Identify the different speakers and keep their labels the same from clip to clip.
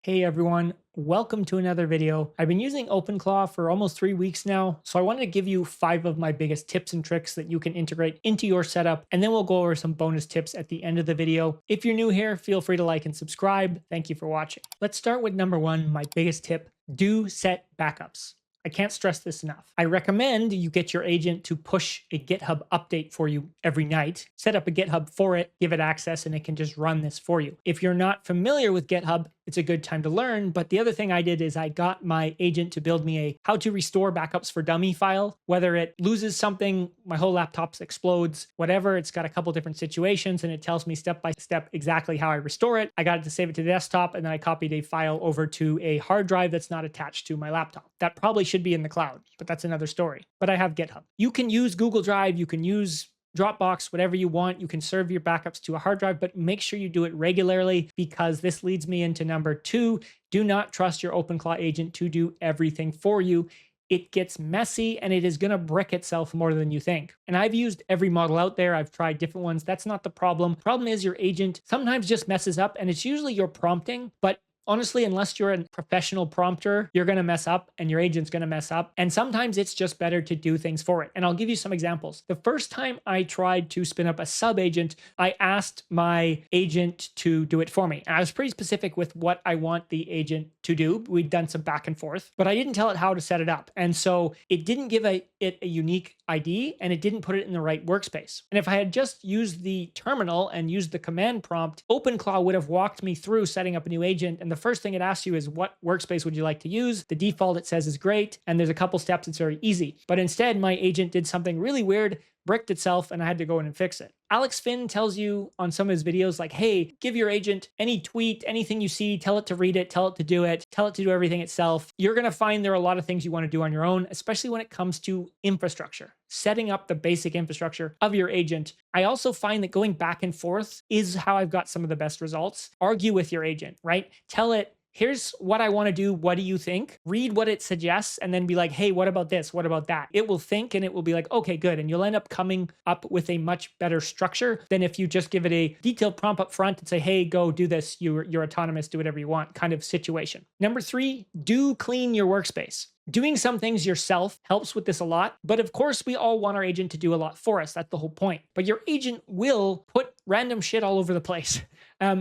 Speaker 1: Hey everyone, welcome to another video. I've been using OpenClaw for almost 3 weeks now, so I wanted to give you 5 of my biggest tips and tricks that you can integrate into your setup, and then we'll go over some bonus tips at the end of the video. If you're new here, feel free to like and subscribe. Thank you for watching. Let's start with number one, my biggest tip: do set backups. I can't stress this enough. I recommend you get your agent to push a GitHub update for you every night. Set up a GitHub for it, give it access, and it can just run this for you. If you're not familiar with GitHub, it's a good time to learn. But the other thing I did is I got my agent to build me a how to restore backups for dummy file. Whether it loses something, my whole laptop explodes, whatever, it's got a couple different situations and it tells me step by step exactly how I restore it. I got it to save it to the desktop, and then I copied a file over to a hard drive that's not attached to my laptop. That probably should be in the cloud, but that's another story. But I have GitHub. You can use Google Drive, you can use Dropbox, whatever you want. You can serve your backups to a hard drive, but make sure you do it regularly, because this leads me into number two. Do not trust your OpenClaw agent to do everything for you. It gets messy and it is going to brick itself more than you think. And I've used every model out there. I've tried different ones. That's not the problem. Problem is your agent sometimes just messes up, and it's usually your prompting, but honestly, unless you're a professional prompter, you're going to mess up and your agent's going to mess up. And sometimes it's just better to do things for it. And I'll give you some examples. The first time I tried to spin up a sub agent, I asked my agent to do it for me. And I was pretty specific with what I want the agent to do. We'd done some back and forth, but I didn't tell it how to set it up. And so it didn't give it a unique ID, and it didn't put it in the right workspace. And if I had just used the terminal and used the command prompt, OpenClaw would have walked me through setting up a new agent. And the first thing it asks you is, what workspace would you like to use? The default, it says, is great. And there's a couple steps. It's very easy. But instead, my agent did something really weird, bricked itself, and I had to go in and fix it. Alex Finn tells you on some of his videos, like, hey, give your agent any tweet, anything you see, tell it to read it, tell it to do it, tell it to do everything itself. You're going to find there are a lot of things you want to do on your own, especially when it comes to infrastructure, setting up the basic infrastructure of your agent. I also find that going back and forth is how I've got some of the best results. Argue with your agent, right? Tell it, here's what I want to do. What do you think? Read what it suggests and then be like, hey, what about this? What about that? It will think and it will be like, okay, good. And you'll end up coming up with a much better structure than if you just give it a detailed prompt up front and say, hey, go do this. You're autonomous, do whatever you want kind of situation. Number three, do clean your workspace. Doing some things yourself helps with this a lot, but of course we all want our agent to do a lot for us. That's the whole point. But your agent will put random shit all over the place.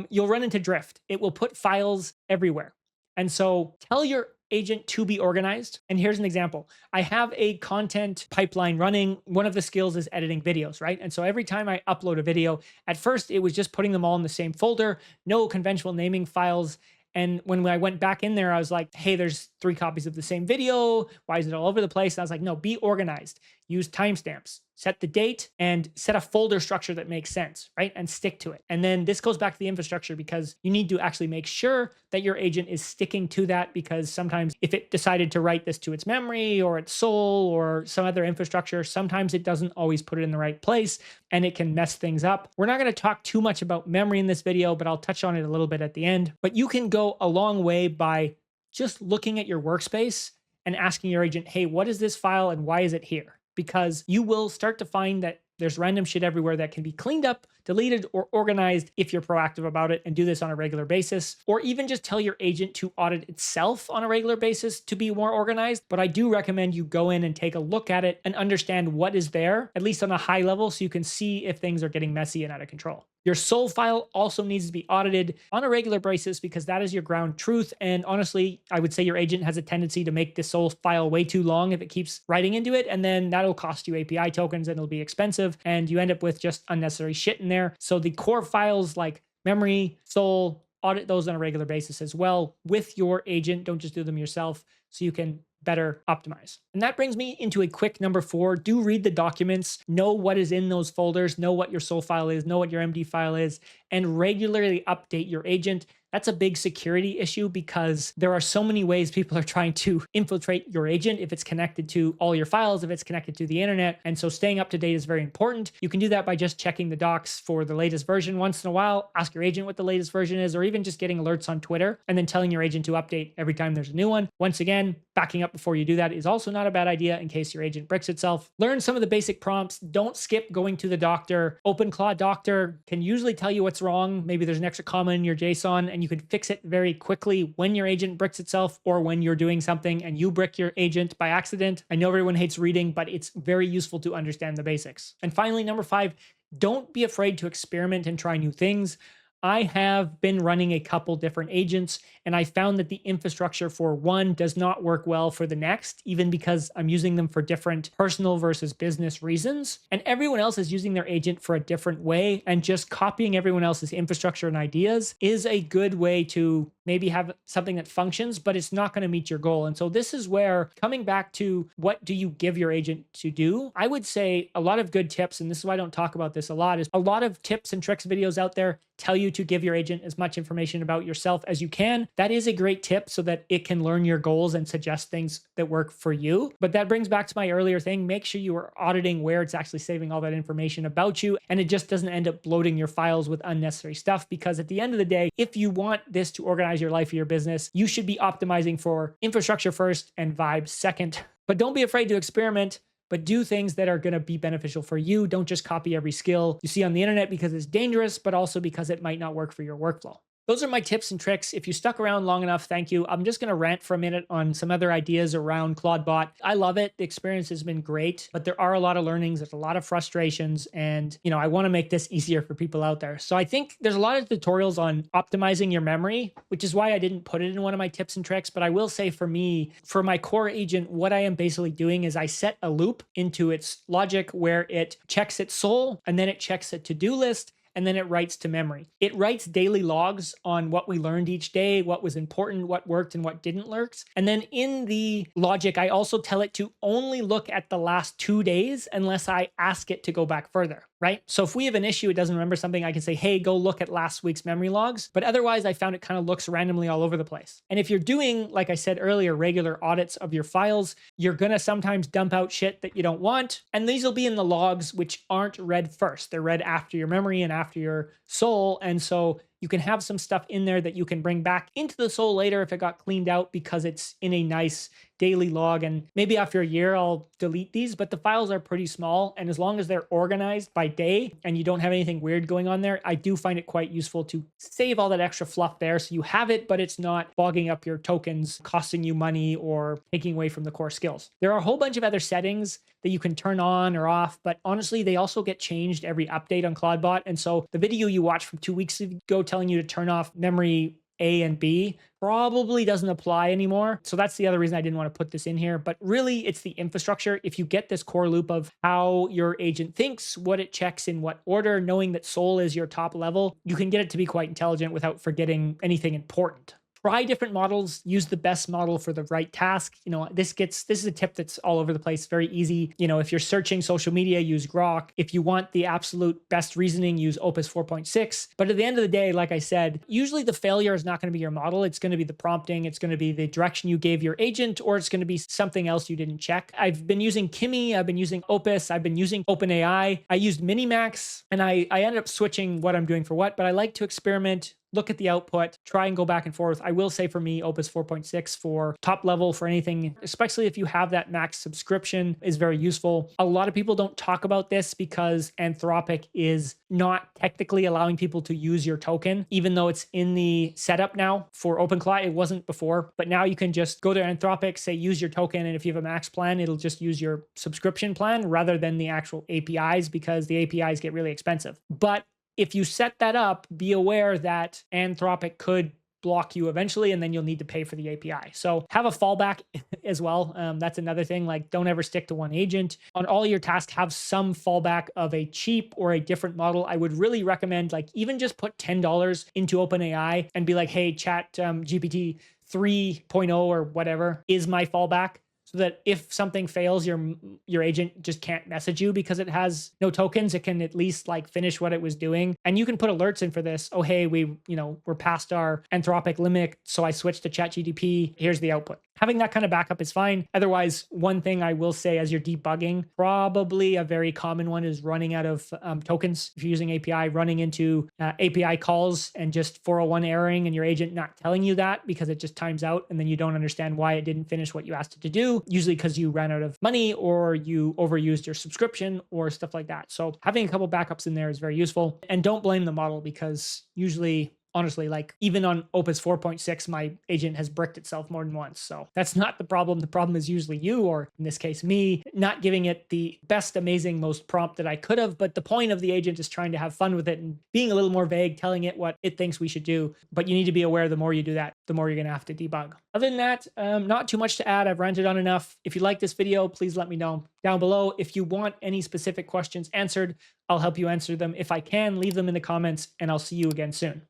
Speaker 1: You'll run into drift. It will put files everywhere. And so tell your agent to be organized. And here's an example. I have a content pipeline running. One of the skills is editing videos, right? And so every time I upload a video, at first it was just putting them all in the same folder, no conventional naming files. And when I went back in there, I was like, hey, there's 3 copies of the same video. Why is it all over the place? And I was like, no, be organized. Use timestamps. Set the date and set a folder structure that makes sense, right? And stick to it. And then this goes back to the infrastructure, because you need to actually make sure that your agent is sticking to that, because sometimes if it decided to write this to its memory or its soul or some other infrastructure, sometimes it doesn't always put it in the right place and it can mess things up. We're not going to talk too much about memory in this video, but I'll touch on it a little bit at the end. But you can go a long way by just looking at your workspace and asking your agent, hey, what is this file and why is it here? Because you will start to find that there's random shit everywhere that can be cleaned up, deleted, or organized if you're proactive about it, and do this on a regular basis. Or even just tell your agent to audit itself on a regular basis to be more organized. But I do recommend you go in and take a look at it and understand what is there, at least on a high level, so you can see if things are getting messy and out of control. Your soul file also needs to be audited on a regular basis, because that is your ground truth. And honestly, I would say your agent has a tendency to make the soul file way too long if it keeps writing into it. And then that'll cost you API tokens and it'll be expensive. And you end up with just unnecessary shit in there. So the core files like memory, soul, audit those on a regular basis as well with your agent. Don't just do them yourself, so you can better optimize. And that brings me into a quick number 4. Do read the documents, know what is in those folders, know what your soul file is, know what your MD file is, and regularly update your agent. That's a big security issue, because there are so many ways people are trying to infiltrate your agent if it's connected to all your files, if it's connected to the internet. And so staying up to date is very important. You can do that by just checking the docs for the latest version once in a while. Ask your agent what the latest version is, or even just getting alerts on Twitter and then telling your agent to update every time there's a new one. Once again, backing up before you do that is also not a bad idea in case your agent bricks itself. Learn some of the basic prompts. Don't skip going to the doctor. OpenClaw doctor can usually tell you what's wrong. Maybe there's an extra comma in your JSON and you can fix it very quickly when your agent bricks itself or when you're doing something and you brick your agent by accident. I know everyone hates reading, but it's very useful to understand the basics. And finally, number 5, don't be afraid to experiment and try new things. I have been running a couple different agents, and I found that the infrastructure for one does not work well for the next, even because I'm using them for different personal versus business reasons. And everyone else is using their agent for a different way, and just copying everyone else's infrastructure and ideas is a good way to maybe have something that functions, but it's not going to meet your goal. And so this is where, coming back to what do you give your agent to do, I would say a lot of good tips, and this is why I don't talk about this a lot, is a lot of tips and tricks videos out there tell you to give your agent as much information about yourself as you can. That is a great tip so that it can learn your goals and suggest things that work for you. But that brings back to my earlier thing. Make sure you are auditing where it's actually saving all that information about you, and it just doesn't end up bloating your files with unnecessary stuff. Because at the end of the day, if you want this to organize your life or your business, you should be optimizing for infrastructure first and vibes second. But don't be afraid to experiment, but do things that are going to be beneficial for you. Don't just copy every skill you see on the internet because it's dangerous, but also because it might not work for your workflow. Those are my tips and tricks. If you stuck around long enough, thank you. I'm just going to rant for a minute on some other ideas around Claude Bot. I love it. The experience has been great, but there are a lot of learnings. There's a lot of frustrations, and I want to make this easier for people out there. So I think there's a lot of tutorials on optimizing your memory, which is why I didn't put it in one of my tips and tricks. But I will say, for me, for my core agent, what I am basically doing is I set a loop into its logic where it checks its soul, and then it checks a to-do list, and then it writes to memory. It writes daily logs on what we learned each day, what was important, what worked, and what didn't work. And then in the logic, I also tell it to only look at the last 2 days unless I ask it to go back further, right? So if we have an issue, it doesn't remember something, I can say, hey, go look at last week's memory logs. But otherwise, I found it kind of looks randomly all over the place. And if you're doing, like I said earlier, regular audits of your files, you're gonna sometimes dump out shit that you don't want. And these will be in the logs, which aren't read first. They're read after your memory and after your soul. And so you can have some stuff in there that you can bring back into the soul later if it got cleaned out because it's in a nice daily log. And maybe after a year, I'll delete these, but the files are pretty small. And as long as they're organized by day and you don't have anything weird going on there, I do find it quite useful to save all that extra fluff there. So you have it, but it's not bogging up your tokens, costing you money, or taking away from the core skills. There are a whole bunch of other settings that you can turn on or off, but honestly, they also get changed every update on CloudBot. And so the video you watched from 2 weeks ago telling you to turn off memory A and B probably doesn't apply anymore. So that's the other reason I didn't want to put this in here. But really, it's the infrastructure. If you get this core loop of how your agent thinks, what it checks in what order, knowing that soul is your top level, you can get it to be quite intelligent without forgetting anything important. Try different models, use the best model for the right task. This is a tip that's all over the place, very easy. If you're searching social media, use Grok. If you want the absolute best reasoning, use Opus 4.6. But at the end of the day, like I said, usually the failure is not going to be your model. It's going to be the prompting. It's going to be the direction you gave your agent, or it's going to be something else you didn't check. I've been using Kimi. I've been using Opus. I've been using OpenAI. I used Minimax, and I ended up switching what I'm doing for what, but I like to experiment, look at the output, try and go back and forth. I will say for me, Opus 4.6 for top level for anything, especially if you have that max subscription, is very useful. A lot of people don't talk about this because Anthropic is not technically allowing people to use your token, even though it's in the setup now for OpenClaw. It wasn't before, but now you can just go to Anthropic, say use your token, and if you have a max plan, it'll just use your subscription plan rather than the actual APIs, because the APIs get really expensive. But if you set that up, be aware that Anthropic could block you eventually, and then you'll need to pay for the API. So have a fallback as well. That's another thing. Like, don't ever stick to one agent. On all your tasks, have some fallback of a cheap or a different model. I would really recommend, like, even just put $10 into OpenAI and be like, hey, chat GPT 3.0 or whatever is my fallback. So that if something fails, your agent just can't message you because it has no tokens. It can at least like finish what it was doing. And you can put alerts in for this. Oh, hey, we're past our Anthropic limit, so I switched to ChatGPT. Here's the output. Having that kind of backup is fine. Otherwise, one thing I will say as you're debugging, probably a very common one is running out of tokens. If you're using API, running into API calls and just 401 erroring, and your agent not telling you that because it just times out, and then you don't understand why it didn't finish what you asked it to do, usually because you ran out of money or you overused your subscription or stuff like that. So having a couple backups in there is very useful. And don't blame the model, because usually Honestly, like even on Opus 4.6, my agent has bricked itself more than once. So that's not the problem. The problem is usually you, or in this case, me, not giving it the best, amazing, most prompt that I could have. But the point of the agent is trying to have fun with it and being a little more vague, telling it what it thinks we should do. But you need to be aware the more you do that, the more you're going to have to debug. Other than that, not too much to add. I've ranted on enough. If you like this video, please let me know down below. If you want any specific questions answered, I'll help you answer them. If I can, leave them in the comments, and I'll see you again soon.